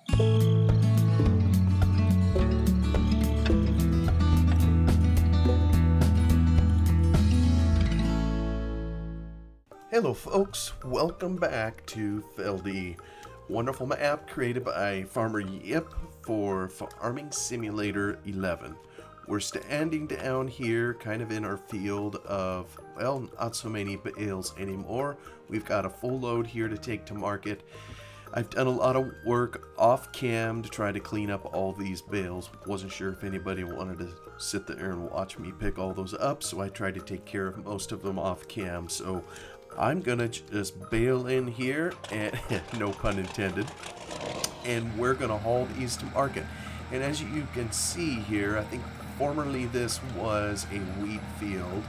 Hello folks, welcome back to Feldy, wonderful app created by Farmer Yip for Farming Simulator 11. We're standing down here kind of in our field of, well, not so many bales anymore. We've got a full load here to take to market. I've done a lot of work off cam to try to clean up all these bales. Wasn't sure if anybody wanted to sit there and watch me pick all those up, so I tried to take care of most of them off cam. So I'm gonna just bail in here, and no pun intended, and we're gonna haul these to market. And as you can see here, I think formerly this was a wheat field.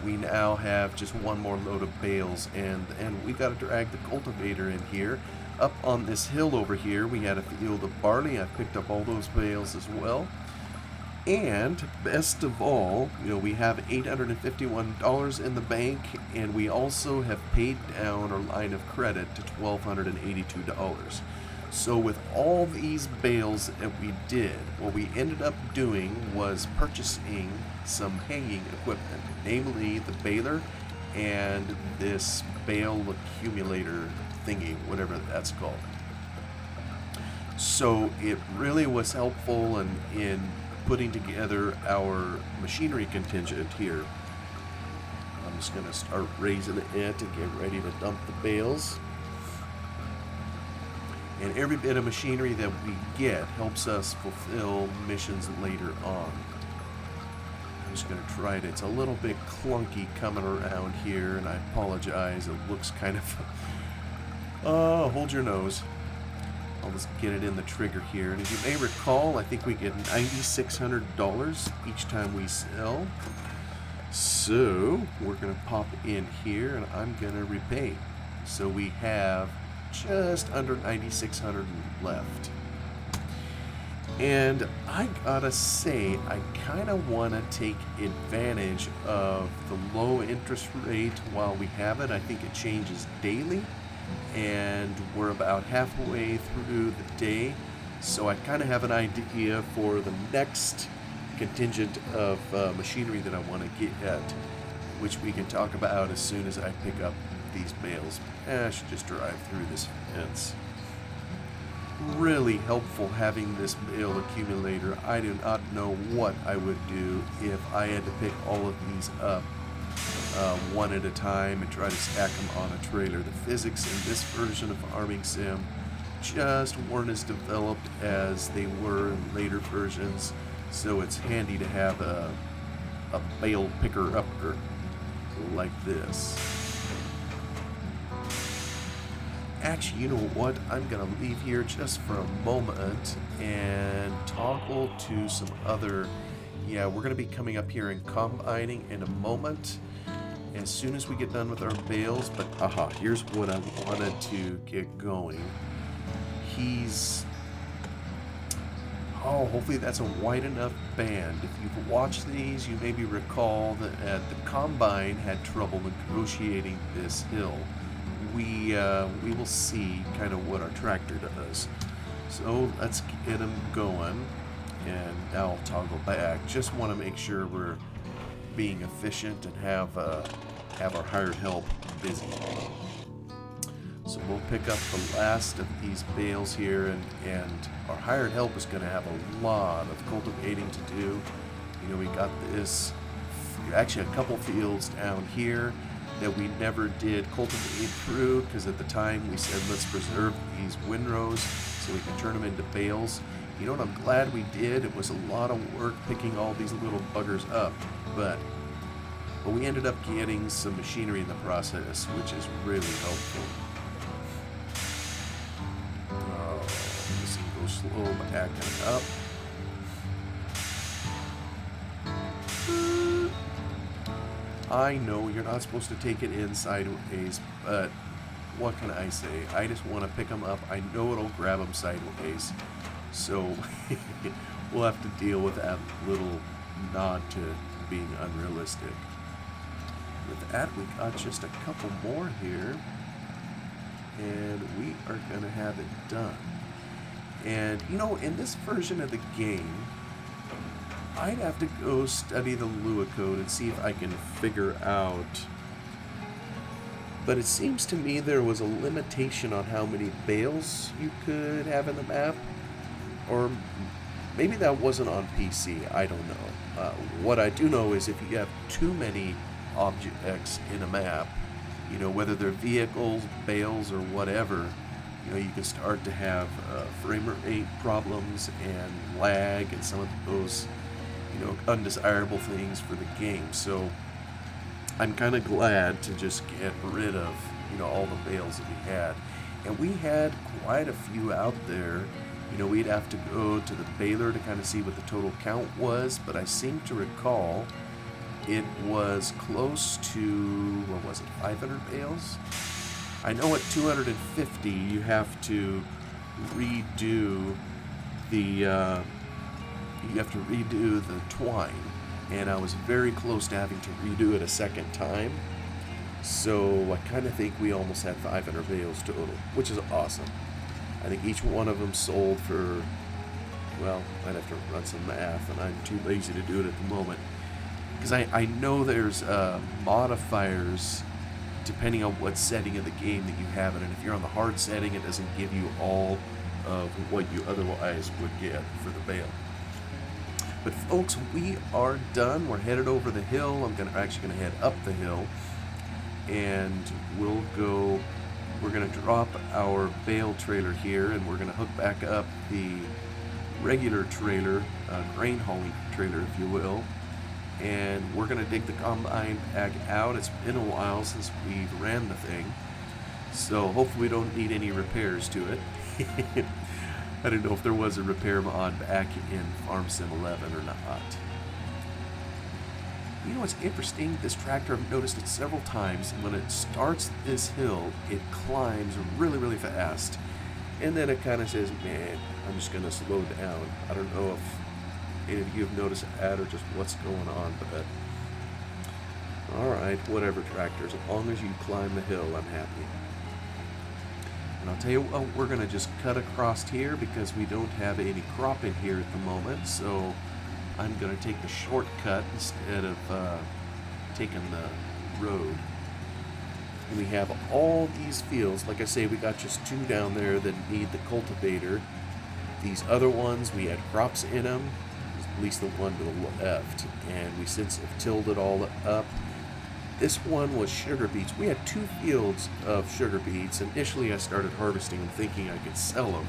We now have just one more load of bales, and we gotta drag the cultivator in here. Up on this hill over here, we had a field of barley. I picked up all those bales as well. And best of all, we have $851 in the bank, and we also have paid down our line of credit to $1,282. So with all these bales that we did, what we ended up doing was purchasing some hanging equipment, namely the baler and this bale accumulator thingy, whatever that's called. So it really was helpful in putting together our machinery contingent here. I'm just going to start raising it and get ready to dump the bales. And every bit of machinery that we get helps us fulfill missions later on. I'm just going to try it. It's a little bit clunky coming around here, and I apologize. It looks kind of... hold your nose. I'll just get it in the trigger here. And as you may recall, I think we get $9,600 each time we sell. So we're going to pop in here, and I'm going to repay. So we have just under $9,600 left. And I gotta say, I kind of want to take advantage of the low interest rate while we have it. I think it changes daily, and we're about halfway through the day, so I kind of have an idea for the next contingent of machinery that I want to get at, which we can talk about as soon as I pick up these bales. I should just drive through this fence. Really helpful having this bale accumulator. I do not know what I would do if I had to pick all of these up one at a time and try to stack them on a trailer. The physics in this version of Farming Sim just weren't as developed as they were in later versions, so it's handy to have a bale picker-upper like this. Actually, you know what? I'm going to leave here just for a moment and toggle to some other... Yeah, we're going to be coming up here and combining in a moment as soon as we get done with our bales. But, here's what I wanted to get going. Hopefully that's a wide enough band. If you've watched these, you maybe recall that the Combine had trouble negotiating this hill. We will see kind of what our tractor does. So let's get them going, and now I'll toggle back. Just want to make sure we're being efficient and have our hired help busy. So we'll pick up the last of these bales here, and our hired help is going to have a lot of cultivating to do. We got this, actually a couple fields down here that we never did cultivate through, because at the time we said let's preserve these windrows so we can turn them into bales. You know what, I'm glad we did. It was a lot of work picking all these little buggers up, but we ended up getting some machinery in the process, which is really helpful. Oh, this can go slow backing up. I know you're not supposed to take it in sideways, but what can I say? I just want to pick them up. I know it'll grab them sideways, so we'll have to deal with that little nod to being unrealistic. With that, we got just a couple more here, and we are going to have it done. And, you know, in this version of the game, I'd have to go study the Lua code and see if I can figure out. But it seems to me there was a limitation on how many bales you could have in the map. Or maybe that wasn't on PC, I don't know. What I do know is if you have too many objects in a map, you know, whether they're vehicles, bales, or whatever, you know, you can start to have frame rate problems and lag and some of those, you know, undesirable things for the game. So I'm kind of glad to just get rid of, you know, all the bales that we had. And we had quite a few out there. You know, we'd have to go to the baler to kind of see what the total count was, but I seem to recall it was close to, what was it, 500 bales? I know at 250 you have to redo the twine, and I was very close to having to redo it a second time. So I kind of think we almost had 500 bales total, which is awesome. I think each one of them sold for, well, I'd have to run some math, and I'm too lazy to do it at the moment. Because I know there's modifiers depending on what setting of the game that you have it. And if you're on the hard setting, it doesn't give you all of what you otherwise would get for the bale. But folks, we are done. We're headed over the hill. I'm actually gonna head up the hill, and we're gonna drop our bale trailer here, and we're gonna hook back up the regular trailer, grain hauling trailer, if you will. And we're gonna dig the combine back out. It's been a while since we've ran the thing, so hopefully we don't need any repairs to it. I didn't know if there was a repair mod back in Farm Sim 11 or not. You know what's interesting? This tractor, I've noticed it several times, and when it starts this hill, it climbs really, really fast. And then it kind of says, man, I'm just going to slow down. I don't know if any of you have noticed that or just what's going on, but alright, whatever, tractors. As long as you climb the hill, I'm happy. And I'll tell you what, we're going to just cut across here because we don't have any crop in here at the moment, so I'm going to take the shortcut instead of taking the road. And we have all these fields. Like I say, we got just 2 down there that need the cultivator. These other ones, we had crops in them, at least the one to the left, and we since have tilled it all up. This one was sugar beets. We had 2 fields of sugar beets. Initially, I started harvesting them thinking I could sell them.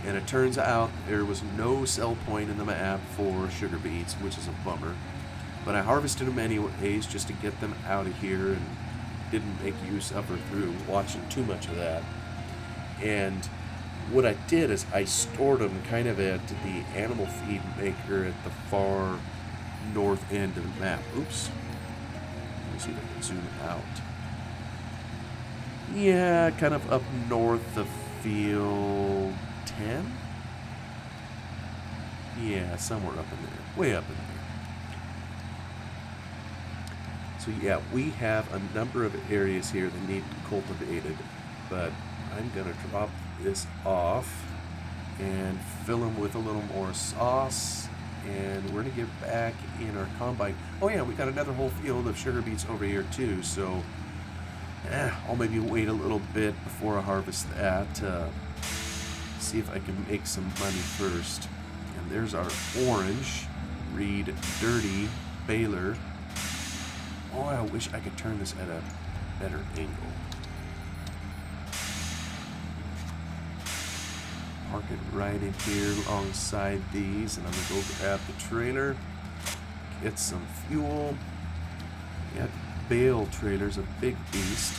And it turns out there was no sell point in the map for sugar beets, which is a bummer. But I harvested them anyways just to get them out of here and didn't make you suffer through watching too much of that. And what I did is I stored them kind of at the animal feed maker at the far north end of the map. Oops. Let me see if I can zoom out. Yeah, kind of up north of field 10? Yeah, somewhere up in there. Way up in there. So yeah, we have a number of areas here that need cultivated, but I'm going to drop this off and fill them with a little more sauce, and we're going to get back in our combine. Oh yeah, we got another whole field of sugar beets over here too, so I'll maybe wait a little bit before I harvest that. See if I can make some money first. And there's our orange, read dirty baler. Oh, I wish I could turn this at a better angle. Park it right in here alongside these, and I'm gonna go grab the trailer, get some fuel. Yeah, bale trailer's a big beast.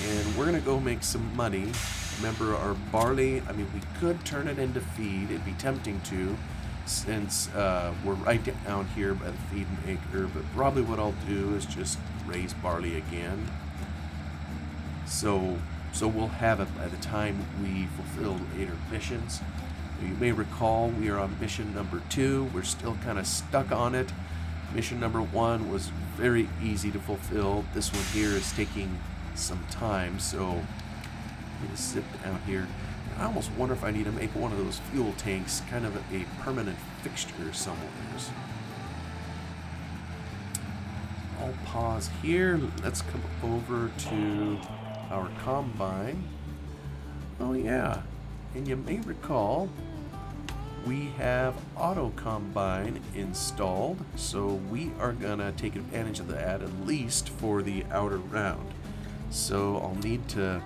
And we're gonna go make some money. Remember our barley, I mean, we could turn it into feed. It'd be tempting to, since we're right down here by the feed maker, but probably what I'll do is just raise barley again. So we'll have it by the time we fulfill later missions. You may recall we are on mission number 2. We're still kind of stuck on it. Mission number 1 was very easy to fulfill. This one here is taking some time, so me to zip down here. I almost wonder if I need to make one of those fuel tanks kind of a permanent fixture somewhere. I'll pause here. Let's come over to our combine. Oh yeah, and you may recall we have auto combine installed, so we are gonna take advantage of that at least for the outer round. So I'll need to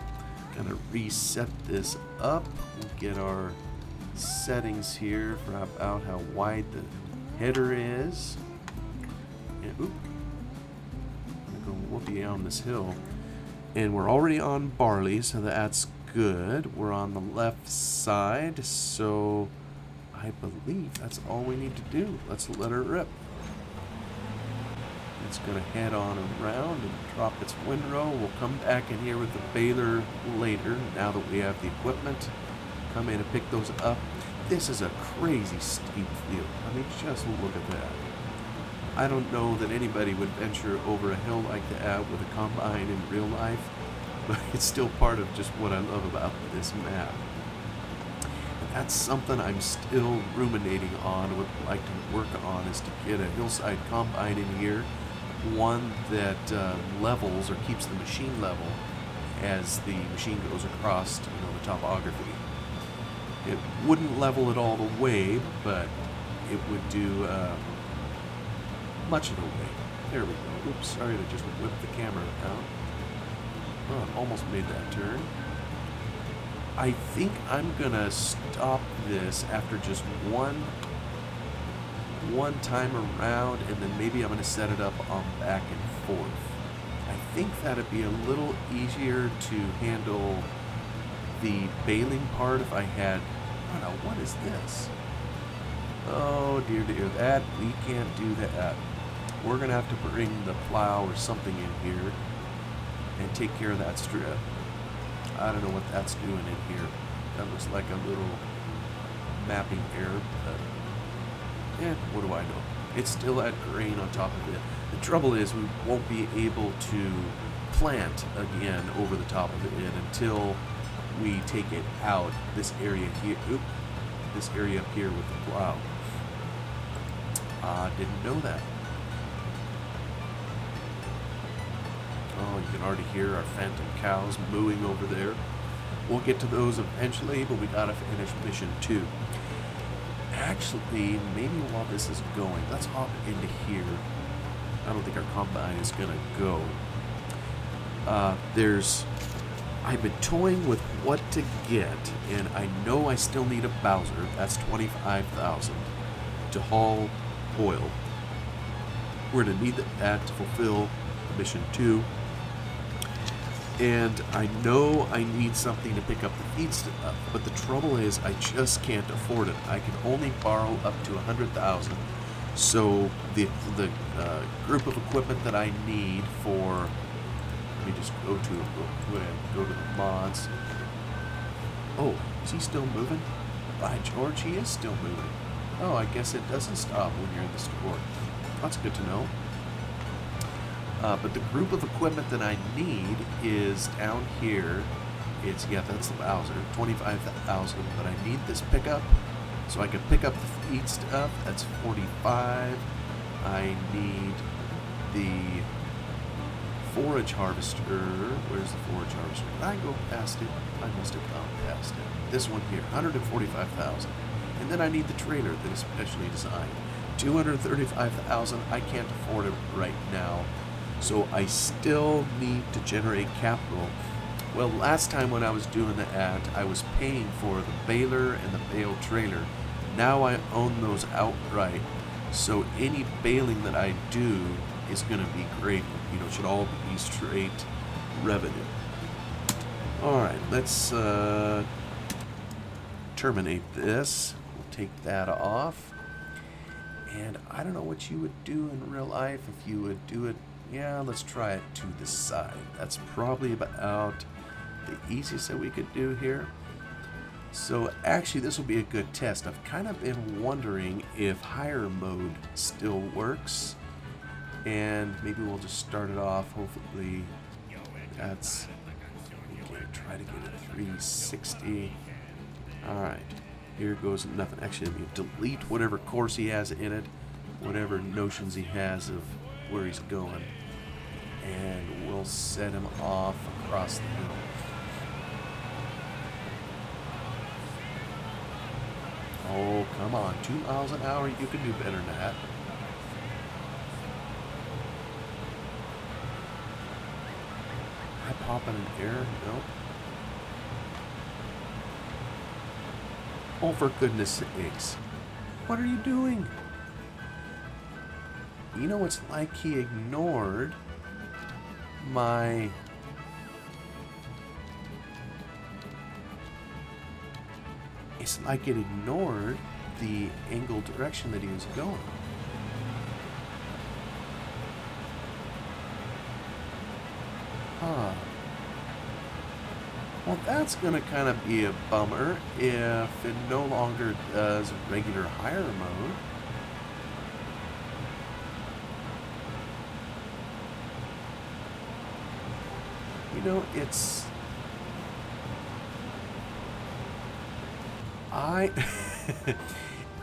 kind of reset this up. We'll get our settings here for about how wide the header is. And oop, I'm gonna go whoopee on this hill. And we're already on barley, so that's good. We're on the left side, so I believe that's all we need to do. Let's let her rip. It's going to head on around and drop its windrow. We'll come back in here with the baler later, now that we have the equipment. Come in and pick those up. This is a crazy steep field. I mean, just look at that. I don't know that anybody would venture over a hill like that with a combine in real life, but it's still part of just what I love about this map. That's something I'm still ruminating on, would like to work on, is to get a hillside combine in here, one that levels or keeps the machine level as the machine goes across, the topography. It wouldn't level it all the way, but it would do much of the way. There we go. Oops, sorry to just whip the camera out. Oh, I almost made that turn. I think I'm gonna stop this after just one time around, and then maybe I'm gonna set it up on back and forth. I think that'd be a little easier to handle the baling part if I had. I don't know, what is this? Oh dear, that we can't do that. We're gonna have to bring the plow or something in here and take care of that strip. I don't know what that's doing in here. That looks like a little mapping error, but what do I know? It's still at grain on top of it. The trouble is we won't be able to plant again over the top of it until we take it out. This area here, this area up here with the plow. Didn't know that. Oh, you can already hear our phantom cows mooing over there. We'll get to those eventually, but we gotta finish mission 2. Actually, maybe while this is going, let's hop into here. I don't think our combine is gonna go. I've been toying with what to get, and I know I still need a Bowser. That's 25,000 to haul oil. We're gonna need that to fulfill mission 2. And I know I need something to pick up the feed stuff, but the trouble is I just can't afford it. I can only borrow up to 100,000. So the group of equipment that I need for, let me just go to the mods. Oh, is he still moving? By George, he is still moving. Oh, I guess it doesn't stop when you're in the store. That's good to know. But the group of equipment that I need is down here. That's the Bowser, 25,000, but I need this pickup so I can pick up the feed stuff. That's 45. I need the forage harvester. Where's the forage harvester? Did I go past it? I must have gone past it. This one here, 145,000. And then I need the trailer that is specially designed. 235,000. I can't afford it right now. So I still need to generate capital. Well, last time when I was doing the ad, I was paying for the baler and the bale trailer. Now I own those outright. So any baling that I do is going to be gravy. It should all be straight revenue. Alright, let's terminate this. We'll take that off. And I don't know what you would do in real life if you would do it. Yeah, let's try it to the side. That's probably about the easiest that we could do here. So actually this will be a good test. I've kind of been wondering if higher mode still works. And maybe we'll just start it off. Hopefully that's... Okay, try to get it through 360. Alright, here goes nothing. Actually, let me delete whatever course he has in it, whatever notions he has of where he's going, and we'll set him off across the hill. Oh, come on, 2 miles an hour, you can do better than that. I pop in an error? Nope. Oh, for goodness sakes. What are you doing? You know, it's like he ignored my... It's like it ignored the angle direction that he was going. Huh. Well, that's going to kind of be a bummer if it no longer does regular hire mode. You know, it's...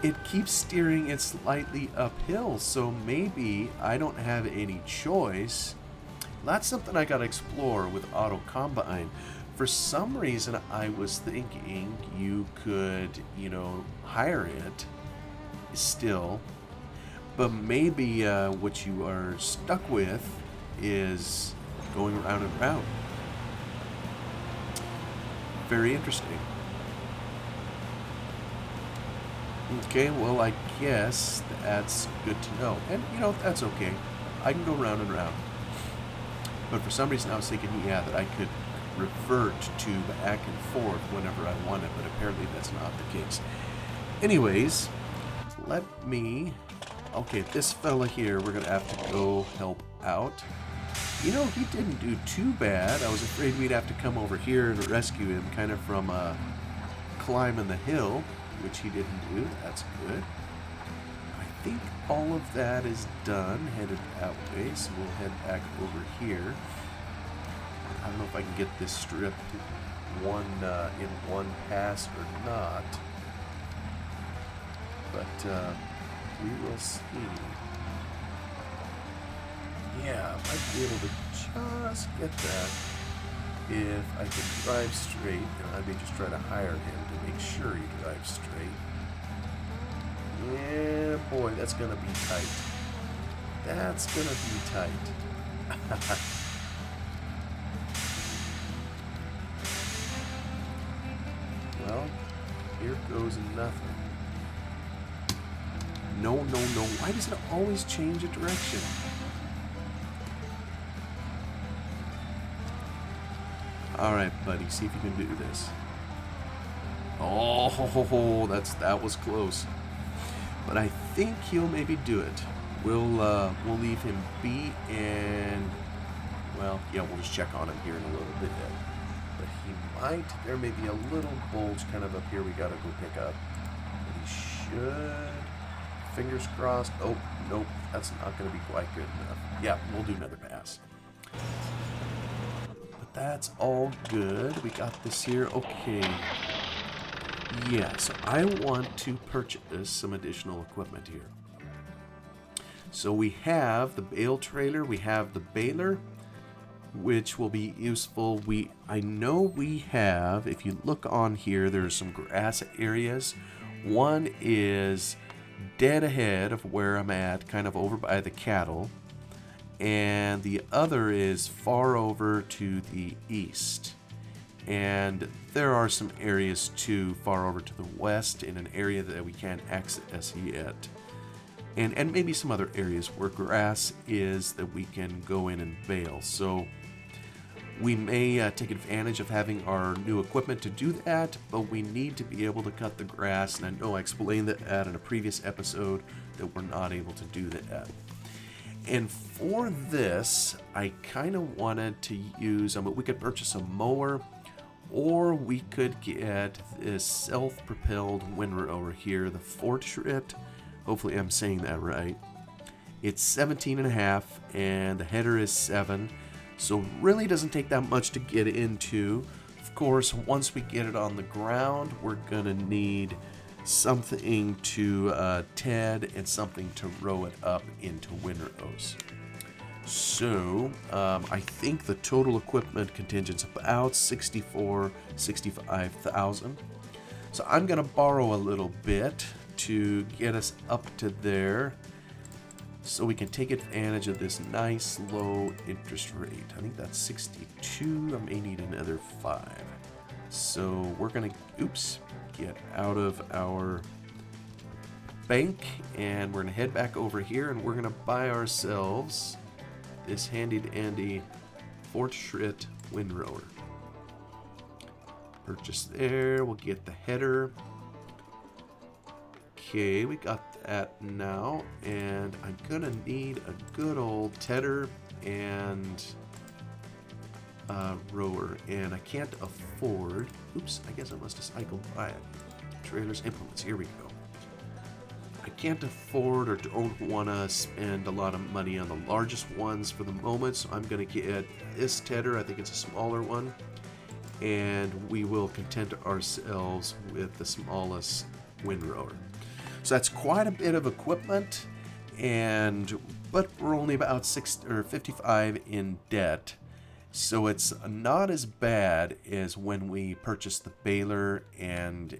it keeps steering it slightly uphill, so maybe I don't have any choice. That's something I gotta explore with auto combine. For some reason, I was thinking you could, you know, hire it still, but maybe what you are stuck with is going round and round. Very interesting. Okay, well, I guess that's good to know. And, you know, that's okay. I can go round and round. But for some reason, I was thinking, yeah, that I could revert to back and forth whenever I wanted, but apparently that's not the case. Anyways, let me... Okay, this fella here, we're going to have to go help out. You know, he didn't do too bad. I was afraid we'd have to come over here and rescue him kind of from climbing the hill, which he didn't do. That's good. I think all of that is done, headed that way, so we'll head back over here. I don't know if I can get this strip in one pass or not, but we will see. Yeah, I might be able to just get that if I can drive straight, and I may just try to hire him to make sure he drives straight. Yeah, boy, that's gonna be tight. That's gonna be tight. Well, here goes nothing. No, no, no. Why does it always change a direction? Alright, buddy, see if you can do this. Oh, that was close. But I think he'll maybe do it. We'll leave him be, and, well, yeah, we'll just check on him here in a little bit. But he might, there may be a little bulge kind of up here we gotta go pick up. But he should, fingers crossed. Oh, nope, that's not gonna be quite good enough. Yeah, we'll do another pass. But that's all good. We got this here. Okay. Yeah, so I want to purchase some additional equipment here. So we have the bale trailer, we have the baler, which will be useful. I know we have, if you look on here, there's some grass areas. One is dead ahead of where I'm at, kind of over by the cattle. And the other is far over to the east. And there are some areas too far over to the west in an area that we can't access yet. And maybe some other areas where grass is that we can go in and bale. So we may take advantage of having our new equipment to do that, but we need to be able to cut the grass. And I know I explained that in a previous episode that we're not able to do that. And for this, I kind of wanted to use, we could purchase a mower, or we could get this self-propelled windrower over here, the Fortschritt. Hopefully I'm saying that right. It's 17.5 and the header is 7. So really doesn't take that much to get into. Of course, once we get it on the ground, we're gonna need something to TED and something to row it up into windrows. So I think the total equipment contingent's about 65,000. So I'm gonna borrow a little bit to get us up to there, so we can take advantage of this nice low interest rate. I think that's 62. I may need another 5. So we're gonna, get out of our bank, and we're gonna head back over here, and we're gonna buy ourselves this handy dandy Fortschritt windrower. Purchase there. We'll get the header. Okay, we got that now, and I'm gonna need a good old tedder and rower, and I can't afford. I guess I must have cycled by it. Trailers, implements. Here we go. I can't afford or don't want to spend a lot of money on the largest ones for the moment, so I'm going to get this tedder. I think it's a smaller one, and we will content ourselves with the smallest windrower. So that's quite a bit of equipment, but we're only about 55 in debt, so it's not as bad as when we purchased the baler and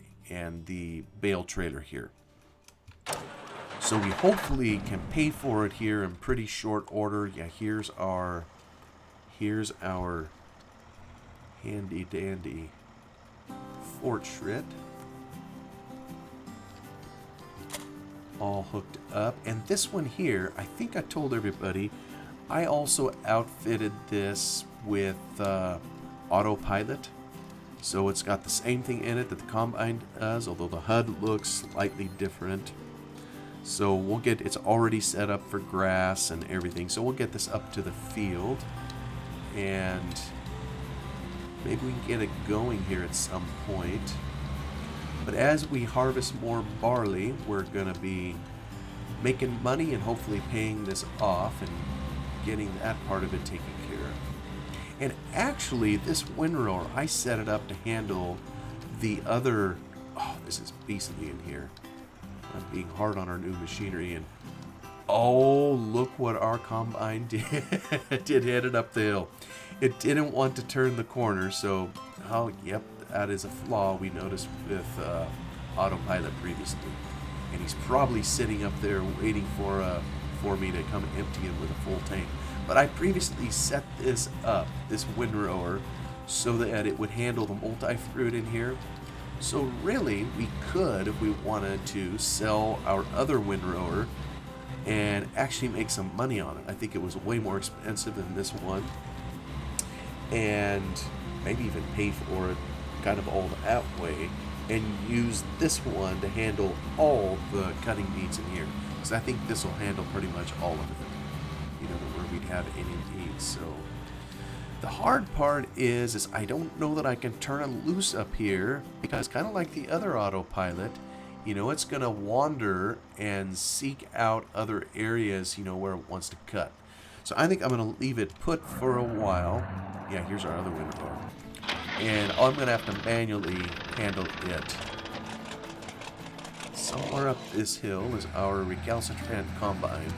the bale trailer here. So we hopefully can pay for it here in pretty short order. Yeah, here's our handy dandy Fortschritt, all hooked up. And this one here, I think I told everybody, I also outfitted this with autopilot. So it's got the same thing in it that the Combine does, although the HUD looks slightly different. So we'll get, it's already set up for grass and everything. So we'll get this up to the field, and maybe we can get it going here at some point. But as we harvest more barley, we're going to be making money and hopefully paying this off and getting that part of it taken care of. And actually, this windrower, I set it up to handle the other. Oh, this is beastly in here. I'm being hard on our new machinery, and oh, look what our Combine did. It headed up the hill. It didn't want to turn the corner, so, oh, yep, that is a flaw we noticed with autopilot previously. And he's probably sitting up there waiting for me to come empty it with a full tank. But I previously set this up, this windrower, so that it would handle the multi-fruit in here. So really, we could, if we wanted to, sell our other windrower and actually make some money on it. I think it was way more expensive than this one, and maybe even pay for it kind of all that way, and use this one to handle all the cutting needs in here, because I think this will handle pretty much all of it, you know, where we'd have any needs. So the hard part is I don't know that I can turn it loose up here, because kind of like the other autopilot, you know, it's going to wander and seek out other areas, you know, where it wants to cut. So I think I'm going to leave it put for a while. Yeah, here's our other windrower. And I'm going to have to manually handle it. Somewhere up this hill is our recalcitrant Combine.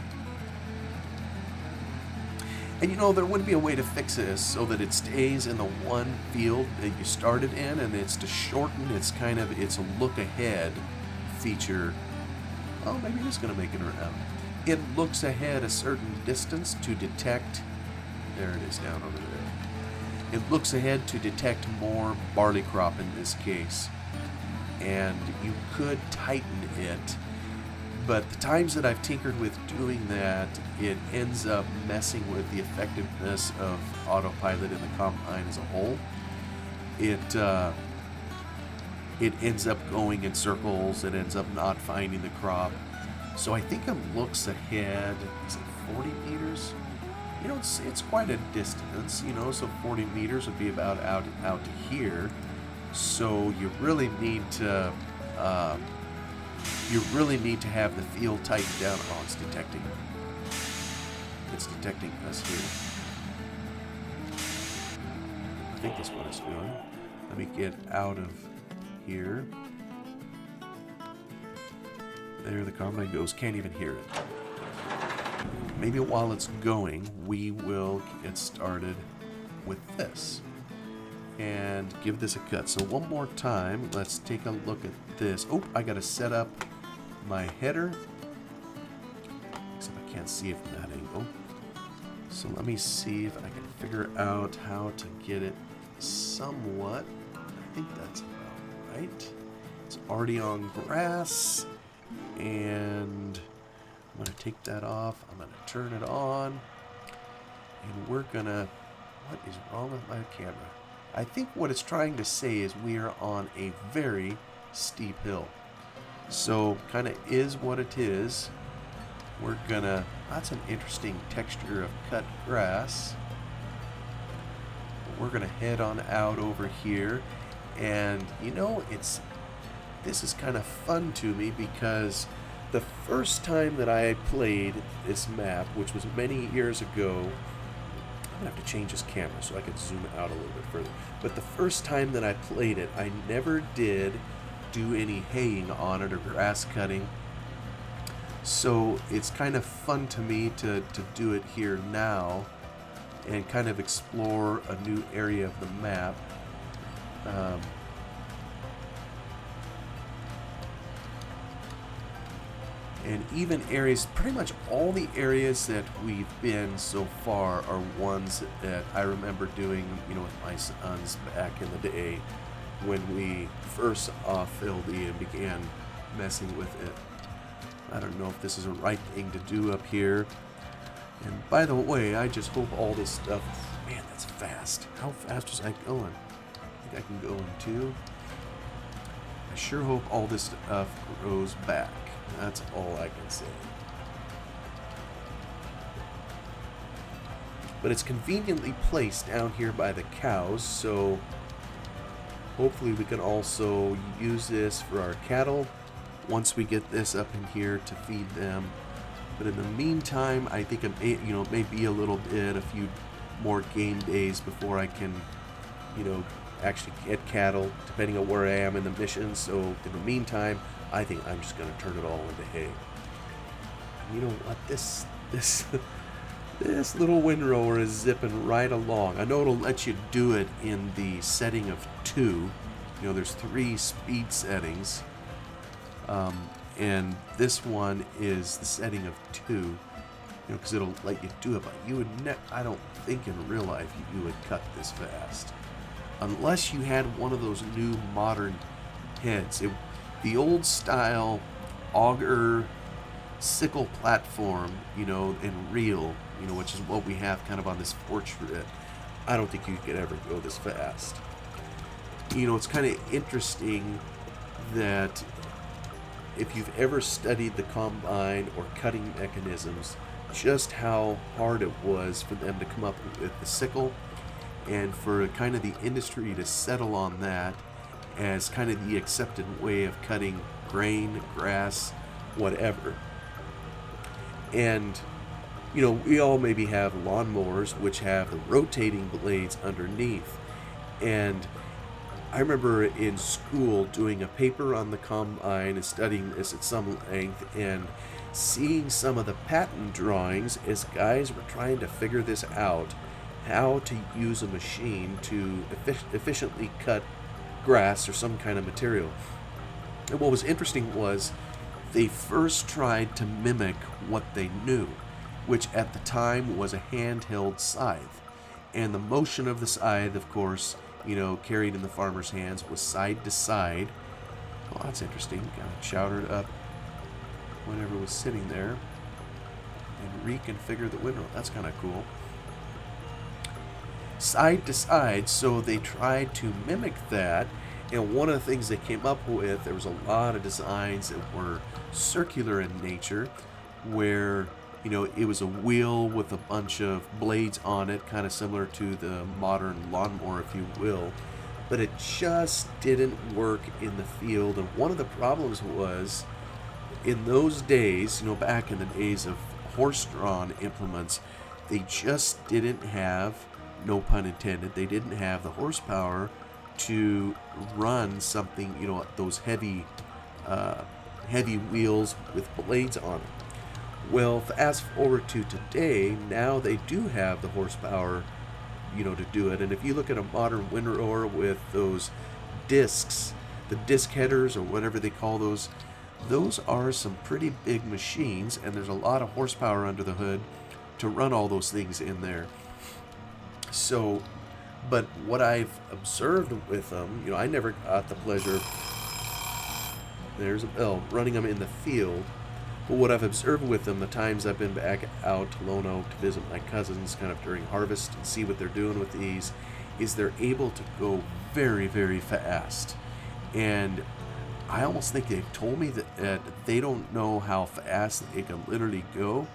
And you know, there would be a way to fix this so that it stays in the one field that you started in, and it's to shorten its kind of, it's a look ahead feature. Oh, maybe it's going to make it around. It looks ahead a certain distance to detect, there it is down over there. It looks ahead to detect more barley crop in this case. And you could tighten it, but the times that I've tinkered with doing that, it ends up messing with the effectiveness of autopilot in the Combine as a whole. It ends up going in circles. It ends up not finding the crop. So I think it looks ahead. Is it 40 meters? You know, it's quite a distance. You know, so 40 meters would be about out to here. So you really need to have the field tightened down. Oh, it's detecting. It's detecting us here. I think that's what it's doing. Let me get out of here. There the combine goes. Can't even hear it. Maybe while it's going, we will get started with this and give this a cut. So one more time, let's take a look at this. Oh, I gotta set up my header, except I can't see it from that angle. So let me see if I can figure out how to get it somewhat. I think that's about right. It's already on grass, and I'm gonna take that off. I'm gonna turn it on, and we're gonna, what is wrong with my camera? I think what it's trying to say is we are on a very steep hill. So kind of is what it is. We're gonna, that's an interesting texture of cut grass. We're gonna head on out over here, and you know, this is kind of fun to me because the first time that I played this map, which was many years ago, I'm gonna have to change this camera so I can zoom out a little bit further. But the first time that I played it, I never did do any haying on it or grass cutting. So it's kind of fun to me to do it here now and kind of explore a new area of the map. And even areas, pretty much all the areas that we've been so far are ones that I remember doing, you know, with my sons back in the day when we first saw Feldy and began messing with it. I don't know if this is the right thing to do up here. And by the way, I just hope all this stuff, man, that's fast. How fast was I going? I think I can go in 2. I sure hope all this stuff grows back. That's all I can say. But it's conveniently placed down here by the cows, so hopefully we can also use this for our cattle once we get this up in here to feed them. But in the meantime, I think it may, you know, may be a few more game days before I can, you know, actually get cattle, depending on where I am in the mission. So in the meantime, I think I'm just going to turn it all into hay. You know what? This little windrower is zipping right along. I know it'll let you do it in the setting of 2. You know, there's 3 speed settings. And this one is the setting of 2. You know, because it'll let you do it. But you would I don't think in real life you would cut this fast. Unless you had one of those new modern heads. The old style auger sickle platform, you know, and reel, you know, which is what we have kind of on this portrait. I don't think you could ever go this fast. You know, it's kind of interesting that if you've ever studied the combine or cutting mechanisms, just how hard it was for them to come up with the sickle, and for kind of the industry to settle on that as kind of the accepted way of cutting grain, grass, whatever. And, you know, we all maybe have lawnmowers which have the rotating blades underneath. And I remember in school doing a paper on the combine and studying this at some length and seeing some of the patent drawings as guys were trying to figure this out, how to use a machine to efficiently cut grass or some kind of material. And what was interesting was they first tried to mimic what they knew, which at the time was a handheld scythe. And the motion of the scythe, of course, you know, carried in the farmer's hands, was side to side. Oh, that's interesting. Kind of chowdered up whatever was sitting there and reconfigure the windrow. That's kind of cool. Side to side, so they tried to mimic that, and one of the things they came up with, there was a lot of designs that were circular in nature, where, you know, it was a wheel with a bunch of blades on it, kind of similar to the modern lawnmower, if you will, but it just didn't work in the field. And one of the problems was, in those days, you know, back in the days of horse-drawn implements, they just didn't have, no pun intended, they didn't have the horsepower to run something, you know, those heavy wheels with blades on them. Well, fast forward to today, now they do have the horsepower, you know, to do it. And if you look at a modern windrower with those discs, the disc headers or whatever they call those are some pretty big machines, and there's a lot of horsepower under the hood to run all those things in there. So, but what I've observed with them, you know, I never got the pleasure, there's a bell, running them in the field. But what I've observed with them, the times I've been back out to Lone Oak to visit my cousins kind of during harvest and see what they're doing with these, is they're able to go very, very fast. And I almost think they've told me that they don't know how fast they can literally go.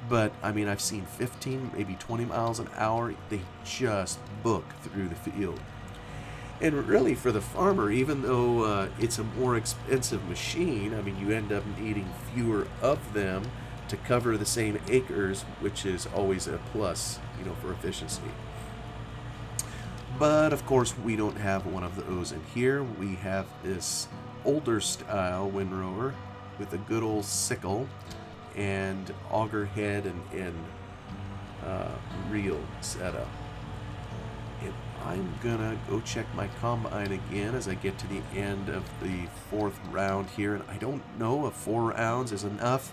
But, I mean, I've seen 15, maybe 20 miles an hour. They just book through the field. And really, for the farmer, even though it's a more expensive machine, I mean, you end up needing fewer of them to cover the same acres, which is always a plus, you know, for efficiency. But, of course, we don't have one of those in here. We have this older style windrower with a good old sickle and auger head and reel setup. And I'm gonna go check my combine again as I get to the end of the 4th round here, and I don't know if 4 rounds is enough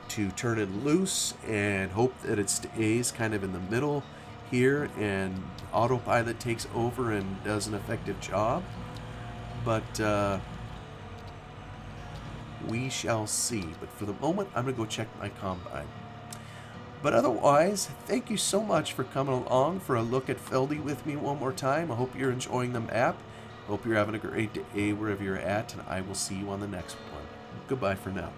to turn it loose and hope that it stays kind of in the middle here and autopilot takes over and does an effective job. But we shall see. But for the moment, I'm gonna go check my combine. But otherwise, thank you so much for coming along for a look at Feldy with me one more time. I hope you're enjoying the map. Hope you're having a great day wherever you're at, and I will see you on the next one. Goodbye for now.